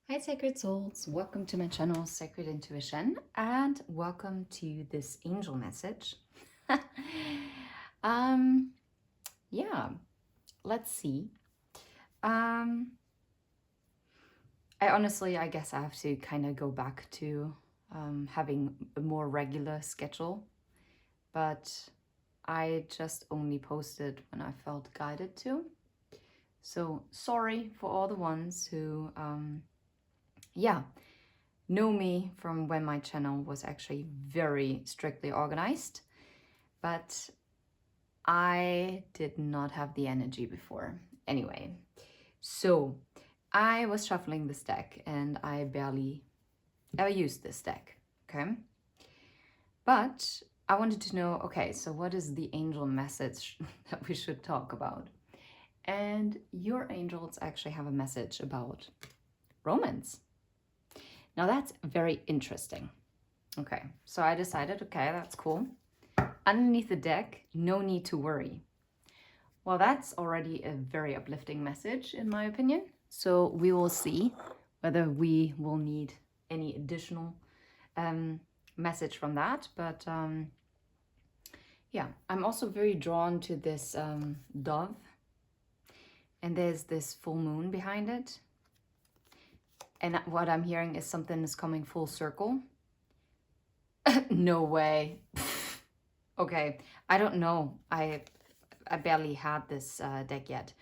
Hi Sacred Souls, welcome to my channel Sacred Intuition and welcome to this angel message. um yeah, let's see. Um I guess I have to kind of go back to having a more regular schedule, but I just only posted when I felt guided to. So sorry for all the ones who yeah, know me from when my channel was actually very strictly organized, but I did not have the energy before. Anyway, so I was shuffling this deck and I barely ever used this deck, okay? But I wanted to know, okay, so what is the angel message that we should talk about? And your angels actually have a message about romance. Now that's very interesting. Okay, so I decided, okay, that's cool. Underneath the deck, no need to worry. Well, that's already a very uplifting message, in my opinion. So we will see whether we will need any additional message from that. But yeah, I'm also very drawn to this dove. And there's this full moon behind it. And what I'm hearing is something is coming full circle. No way. Okay, I don't know. I barely had this deck yet.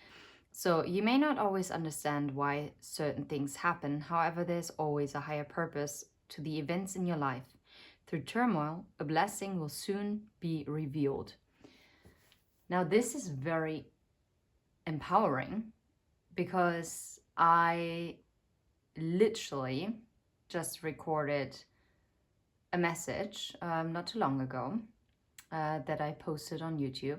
So you may not always understand why certain things happen. However, there's always a higher purpose to the events in your life. Through turmoil, a blessing will soon be revealed. Now, this is very empowering because I literally just recorded a message not too long ago that I posted on YouTube,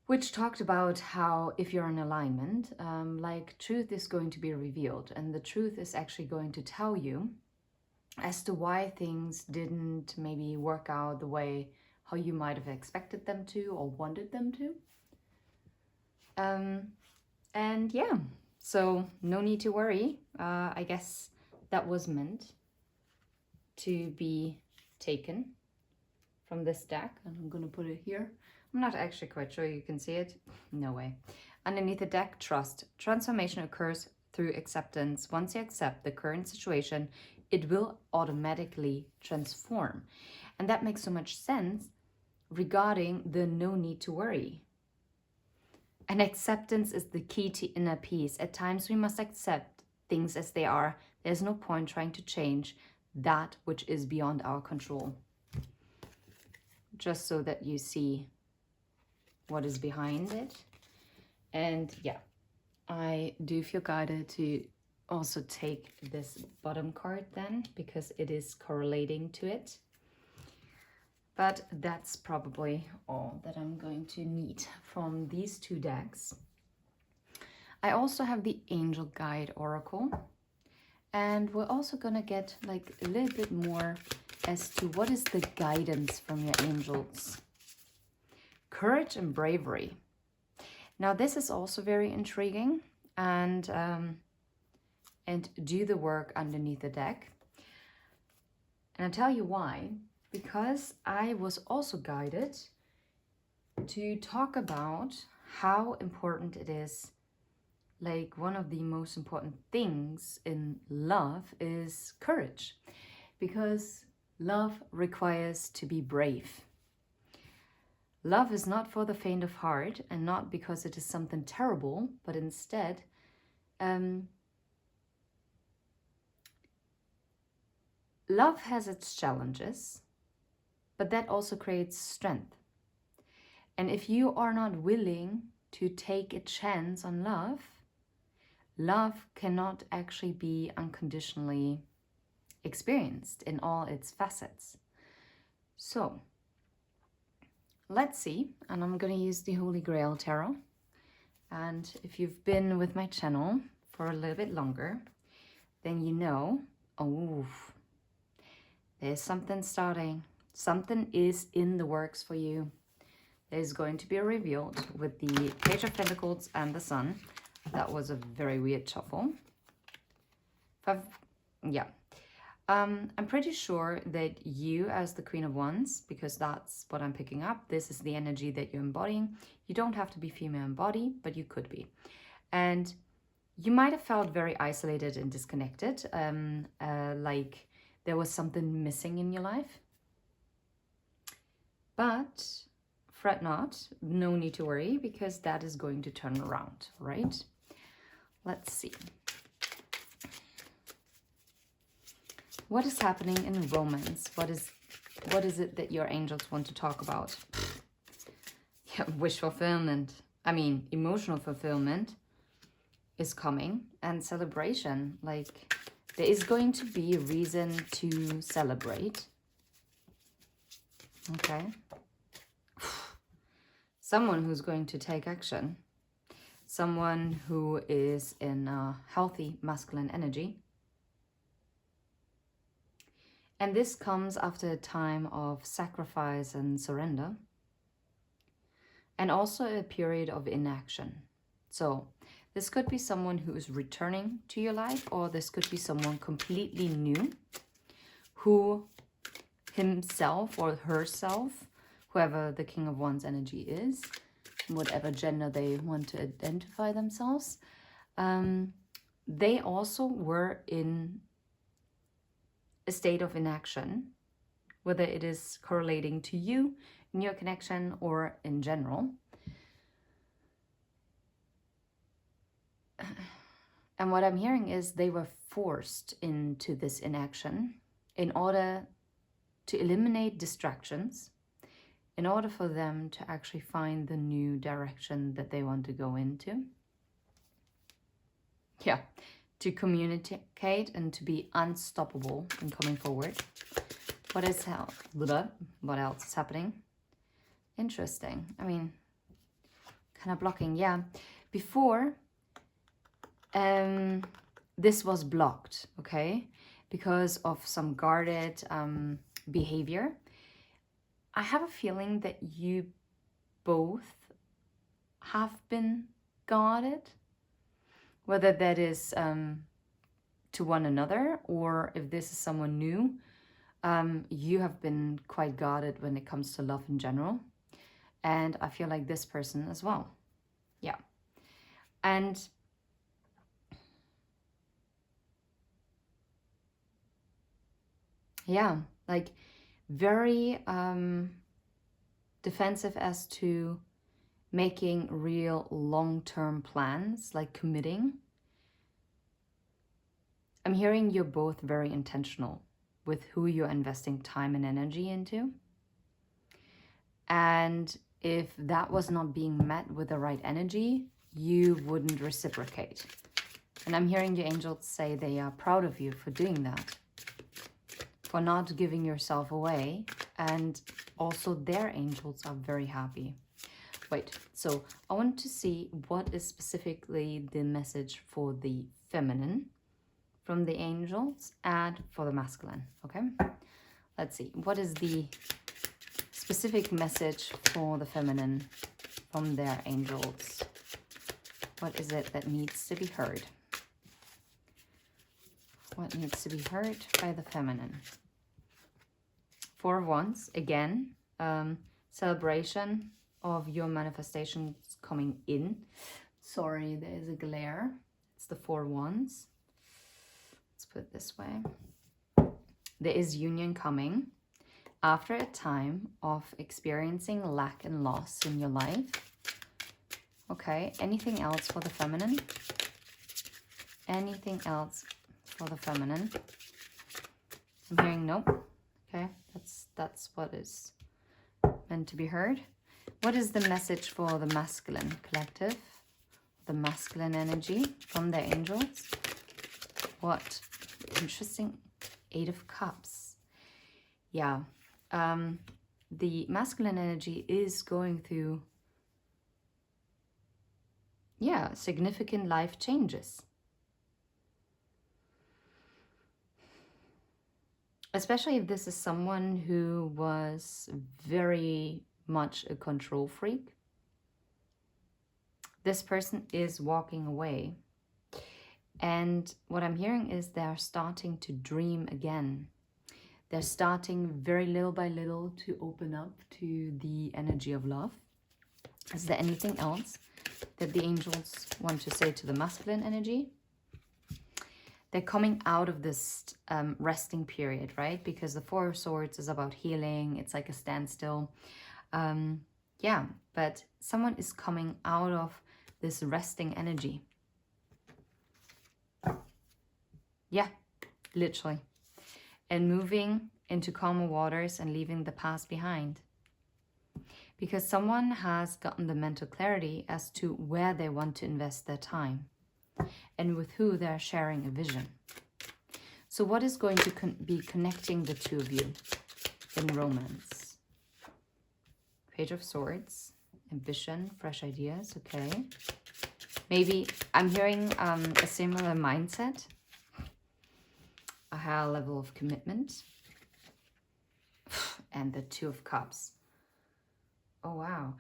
which talked about how if you're in alignment, like truth is going to be revealed, and the truth is actually going to tell you as to why things didn't maybe work out the way how you might have expected them to or wanted them to. And yeah, so no need to worry. I guess that was meant to be taken from this deck, and I'm gonna put it here. I'm not actually quite sure you can see it. No way. Underneath the deck, trust. Transformation occurs through acceptance. Once you accept the current situation, it will automatically transform. And that makes so much sense regarding the no need to worry. And acceptance is the key to inner peace. At times we must accept things as they are. There's no point trying to change that which is beyond our control. Just so that you see what is behind it. And yeah, I do feel guided to also take this bottom card then, because it is correlating to it. But that's probably all that I'm going to need from these two decks. I also have the Angel Guide Oracle, and we're also gonna get like a little bit more as to what is the guidance from your angels. Courage and bravery. Now this is also very intriguing, and do the work underneath the deck. And I'll tell you why. Because I was also guided to talk about how important it is, like one of the most important things in love is courage. Because love requires to be brave. Love is not for the faint of heart, and not because it is something terrible, but instead, love has its challenges, but that also creates strength. And if you are not willing to take a chance on love, love cannot actually be unconditionally experienced in all its facets. So, let's see, and I'm going to use the Holy Grail Tarot. And if you've been with my channel for a little bit longer, then you know, oh, there's something starting. Something is in the works for you. There's going to be revealed with the Page of Pentacles and the Sun. That was a very weird shuffle. Yeah. I'm pretty sure that you, as the Queen of Wands, because that's what I'm picking up, this is the energy that you're embodying. You don't have to be female in body, but you could be. And you might have felt very isolated and disconnected, like there was something missing in your life. But fret not, no need to worry, because that is going to turn around, right? Let's see. What is happening in romance? What is it that your angels want to talk about? Yeah, wish fulfillment. I mean, emotional fulfillment is coming, and celebration. Like, there is going to be a reason to celebrate. Okay. Someone who's going to take action. Someone who is in a healthy masculine energy. And this comes after a time of sacrifice and surrender. And also a period of inaction. So this could be someone who is returning to your life, or this could be someone completely new who himself or herself, whoever the King of Wands energy is, whatever gender they want to identify themselves, they also were in a state of inaction, whether it is correlating to you in your connection or in general. And what I'm hearing is they were forced into this inaction in order to eliminate distractions, in order for them to actually find the new direction that they want to go into. Yeah, to communicate and to be unstoppable in coming forward. What else is happening? Interesting. I mean, kind of blocking. Yeah, before this was blocked, okay, because of some guarded behavior. I have a feeling that you both have been guarded, whether that is to one another, or if this is someone new, you have been quite guarded when it comes to love in general. And I feel like this person as well. Yeah. And yeah, like very defensive as to making real long-term plans, like committing. I'm hearing you're both very intentional with who you're investing time and energy into. And if that was not being met with the right energy, you wouldn't reciprocate. And I'm hearing your angels say they are proud of you for doing that, for not giving yourself away. And also their angels are very happy. Wait, so I want to see what is specifically the message for the feminine from the angels and for the masculine, okay? Let's see, what is the specific message for the feminine from their angels? What is it that needs to be heard? What needs to be heard by the feminine? Four of Wands, again, celebration of your manifestations coming in. Sorry, there is a glare. It's the Four of Wands. Let's put it this way. There is union coming after a time of experiencing lack and loss in your life. Okay, anything else for the feminine? Anything else for the feminine? I'm hearing nope. Okay, that's what is meant to be heard. What is the message for the masculine collective? The masculine energy from their angels? What? Interesting. Eight of Cups. Yeah. The masculine energy is going through, yeah, significant life changes. Especially if this is someone who was very much a control freak. This person is walking away. And what I'm hearing is they're starting to dream again. They're starting very little by little to open up to the energy of love. Is there anything else that the angels want to say to the masculine energy? They're coming out of this resting period, right? Because the Four of Swords is about healing. It's like a standstill. Yeah, but someone is coming out of this resting energy. Yeah, literally. And moving into calmer waters and leaving the past behind. Because someone has gotten the mental clarity as to where they want to invest their time and with who they're sharing a vision. So what is going to be connecting the two of you in romance? Page of Swords, ambition, fresh ideas, okay. Maybe I'm hearing a similar mindset, a higher level of commitment, and the Two of Cups. Oh, wow.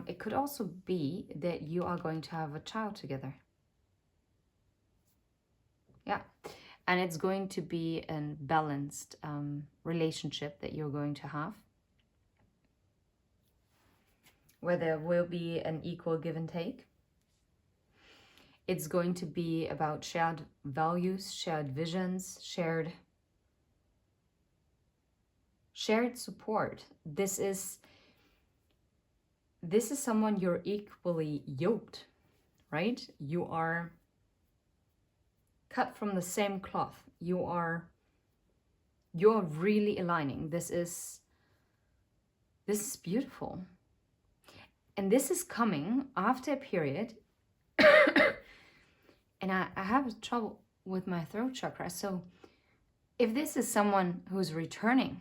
It could also be that you are going to have a child together. Yeah. And it's going to be a balanced relationship that you're going to have, where there will be an equal give and take. It's going to be about shared values, shared visions, shared support. This is someone you're equally yoked, right? You are cut from the same cloth. You're really aligning. This is beautiful. And this is coming after a period. And I have trouble with my throat chakra. So if this is someone who's returning,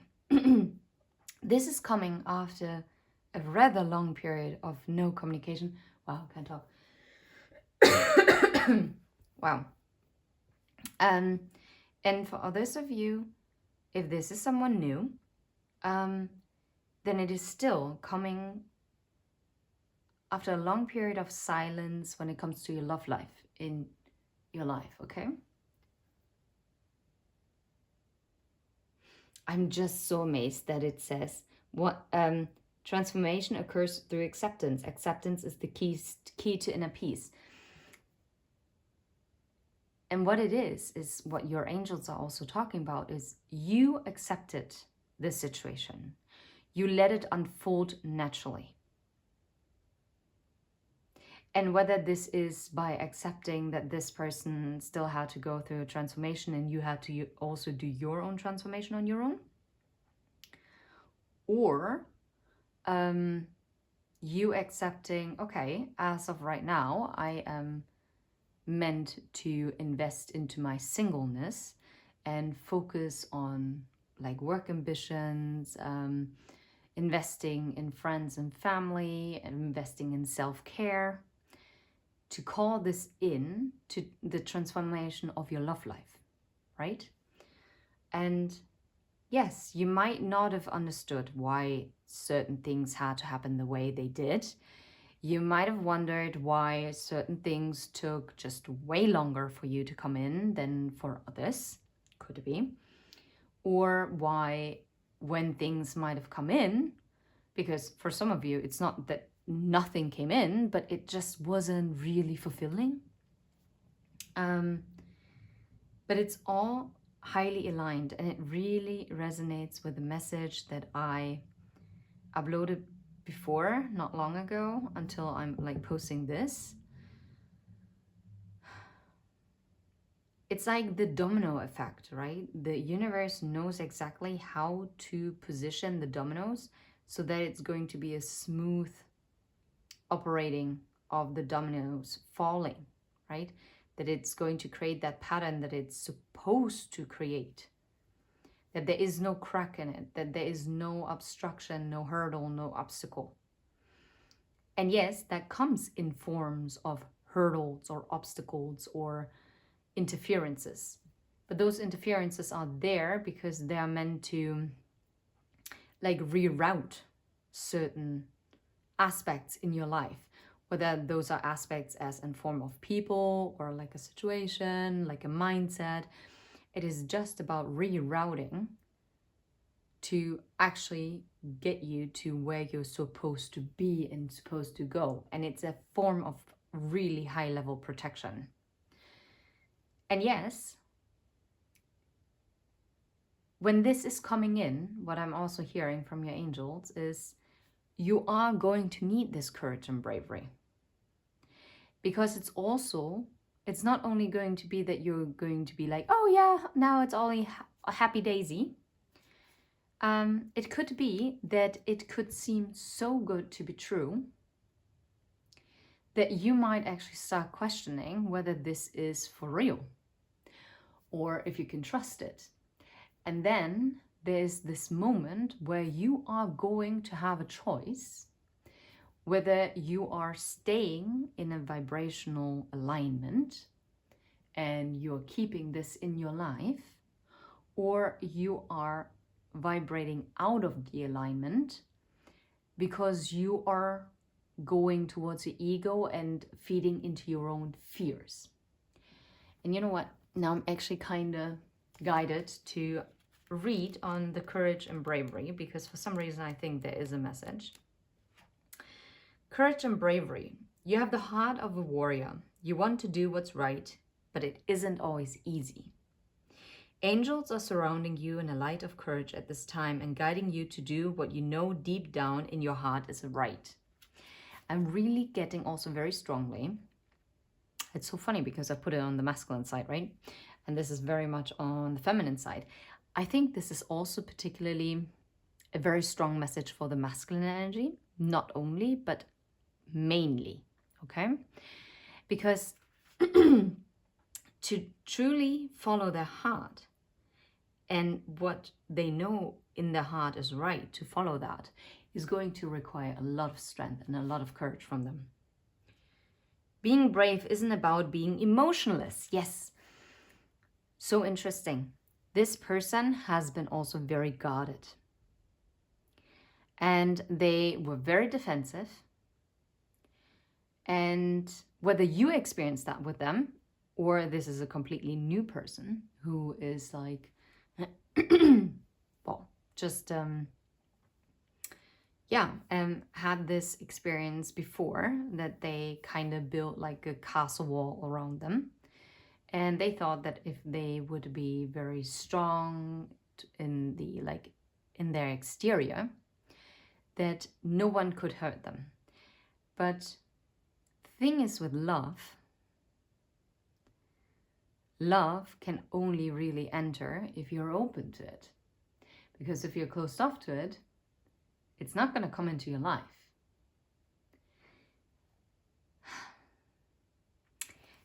this is coming after a rather long period of no communication. Wow, can't talk. Wow. And for others of you, if this is someone new, then it is still coming after a long period of silence when it comes to your love life in your life, okay? I'm just so amazed that it says what transformation occurs through acceptance. Acceptance is the key to inner peace. And what it is what your angels are also talking about is you accepted this situation. You let it unfold naturally. And whether this is by accepting that this person still had to go through a transformation and you had to also do your own transformation on your own, or you accepting, okay, as of right now, I am meant to invest into my singleness and focus on like work ambitions, investing in friends and family, and investing in self-care, to call this in to the transformation of your love life, right? And yes, you might not have understood why certain things had to happen the way they did. You might have wondered why certain things took just way longer for you to come in than for others, could it be? Or why when things might have come in, because for some of you, it's not that nothing came in, but it just wasn't really fulfilling. But it's all highly aligned, and it really resonates with the message that I uploaded before, not long ago, until I'm like posting this. It's like the domino effect, right? The universe knows exactly how to position the dominoes so that it's going to be a smooth operating of the dominoes falling, right? That it's going to create that pattern that it's supposed to create. That there is no crack in it, that there is no obstruction, no hurdle, no obstacle. And yes, that comes in forms of hurdles or obstacles or interferences. But those interferences are there because they are meant to like reroute certain aspects in your life, whether those are aspects as in form of people or like a situation, like a mindset. It is just about rerouting to actually get you to where you're supposed to be and supposed to go. And it's a form of really high level protection. And yes, when this is coming in, what I'm also hearing from your angels is you are going to need this courage and bravery. Because it's not only going to be that you're going to be like, oh yeah, now it's only a happy daisy. It could be that it could seem so good to be true that you might actually start questioning whether this is for real or if you can trust it. And then there's this moment where you are going to have a choice whether you are staying in a vibrational alignment and you're keeping this in your life, or you are vibrating out of the alignment because you are going towards the ego and feeding into your own fears. And you know what? Now I'm actually kind of guided to read on the courage and bravery because for some reason I think there is a message. Courage and bravery. You have the heart of a warrior. You want to do what's right, but it isn't always easy. Angels are surrounding you in a light of courage at this time and guiding you to do what you know deep down in your heart is right. I'm really getting also very strongly. It's so funny because I put it on the masculine side, right? And this is very much on the feminine side. I think this is also particularly a very strong message for the masculine energy, not only, but mainly, okay? Because to truly follow their heart and what they know in their heart is right, to follow that is going to require a lot of strength and a lot of courage from them. Being brave isn't about being emotionless. Yes. So interesting. This person has been also very guarded. And they were very defensive. And whether you experience that with them, or this is a completely new person who is like, well, just, had this experience before that they kind of built like a castle wall around them. And they thought that if they would be very strong in their exterior, that no one could hurt them. But the thing is with love can only really enter if you're open to it. Because if you're closed off to it, it's not going to come into your life.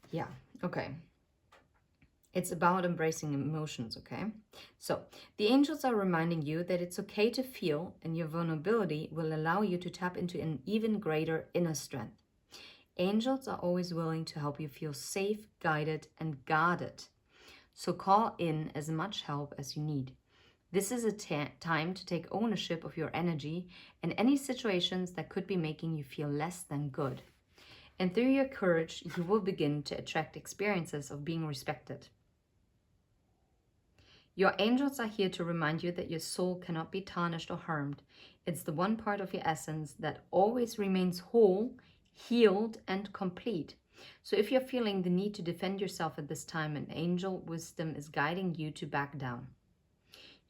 Yeah, okay. It's about embracing emotions, okay? So, the angels are reminding you that it's okay to feel, and your vulnerability will allow you to tap into an even greater inner strength. Angels are always willing to help you feel safe, guided, and guarded. So call in as much help as you need. This is a time to take ownership of your energy and any situations that could be making you feel less than good. And through your courage, you will begin to attract experiences of being respected. Your angels are here to remind you that your soul cannot be tarnished or harmed. It's the one part of your essence that always remains whole, healed, and complete. So if you're feeling the need to defend yourself at this time, an angel wisdom is guiding you to back down.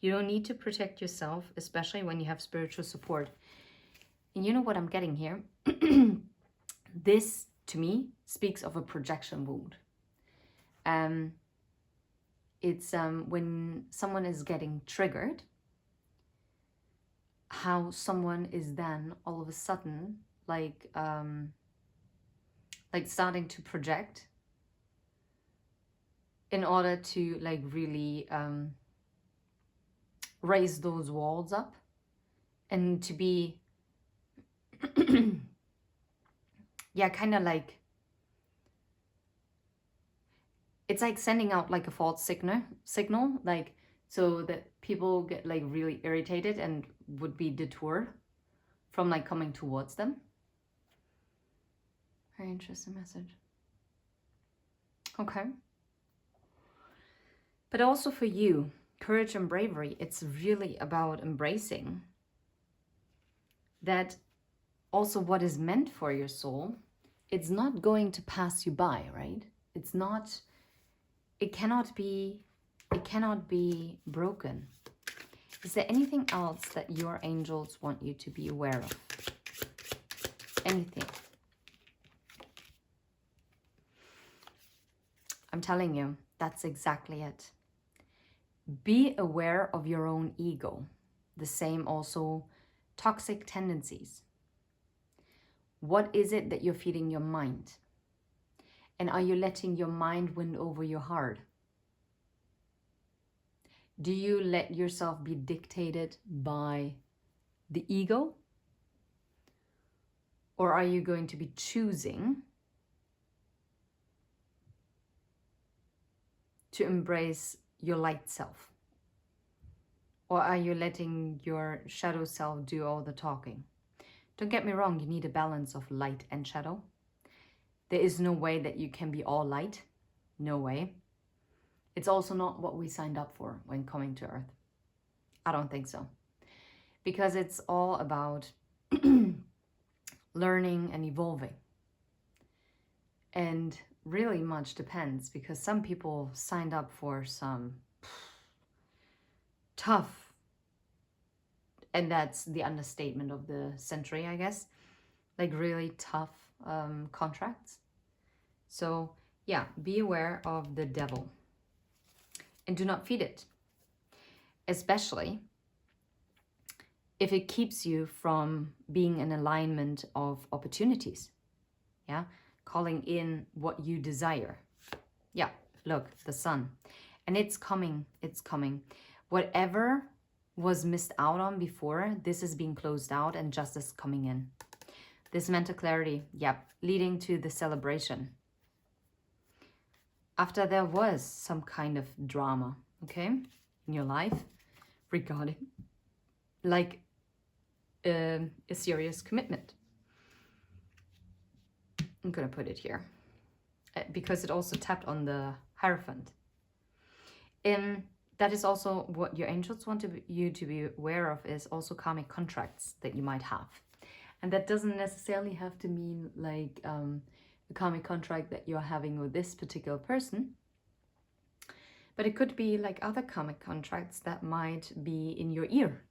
You don't need to protect yourself, especially when you have spiritual support. And you know what I'm getting here? This, to me, speaks of a projection wound. It's when someone is getting triggered, how someone is then all of a sudden like starting to project in order to like really raise those walls up and to be yeah, kind of like it's like sending out like a false signal, like so that people get like really irritated and would be detoured from like coming towards them. Very interesting message. Okay. But also for you, courage and bravery, it's really about embracing that also what is meant for your soul, it's not going to pass you by, right? It's not, it cannot be broken. Is there anything else that your angels want you to be aware of? Anything? I'm telling you, that's exactly it. Be aware of your own ego. The same also toxic tendencies. What is it that you're feeding your mind? And are you letting your mind win over your heart? Do you let yourself be dictated by the ego? Or are you going to be choosing to embrace your light self? Or are you letting your shadow self do all the talking? Don't get me wrong, you need a balance of light and shadow. There is no way that you can be all light. No way. It's also not what we signed up for when coming to Earth. I don't think so. Because it's all about learning and evolving. And really much depends, because some people signed up for some tough, and that's the understatement of the century, I guess, like really tough contracts. So yeah, be aware of the devil and do not feed it, especially if it keeps you from being in alignment of opportunities. Yeah, calling in what you desire. Yeah, look, the sun. And it's coming, it's coming. Whatever was missed out on before, this is being closed out and justice coming in. This mental clarity, yep, leading to the celebration. After there was some kind of drama, okay, in your life regarding like a serious commitment. I'm gonna put it here because it also tapped on the Hierophant. That is also what your angels want you to be aware of, is also karmic contracts that you might have. And that doesn't necessarily have to mean like a karmic contract that you're having with this particular person. But it could be like other karmic contracts that might be in your ear.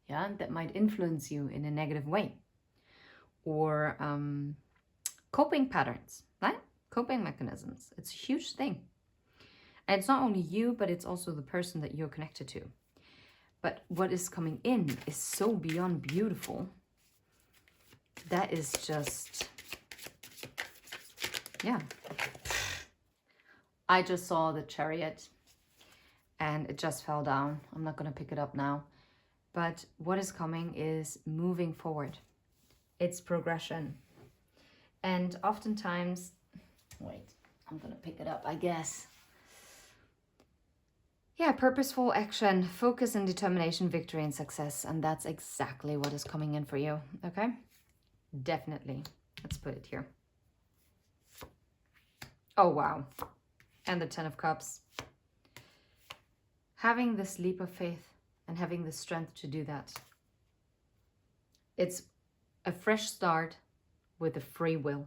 Yeah, that might influence you in a negative way. Or coping patterns, right? Coping mechanisms. It's a huge thing. And it's not only you, but it's also the person that you're connected to. But what is coming in is so beyond beautiful. That is just, yeah. I just saw the Chariot and it just fell down. I'm not going to pick it up now. But what is coming is moving forward. It's progression. And oftentimes, wait, I'm going to pick it up, I guess. Yeah, purposeful action, focus and determination, victory and success. And that's exactly what is coming in for you, okay? Definitely. Let's put it here. Oh, wow. And the Ten of Cups. Having this leap of faith and having the strength to do that. It's a fresh start with a free will.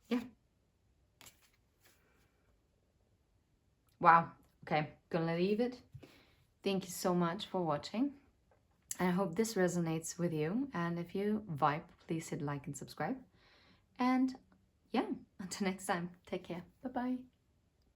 Yeah. Wow. Okay, gonna leave it. Thank you so much for watching. And I hope this resonates with you. And if you vibe, please hit like and subscribe. And yeah, until next time, take care. Bye-bye.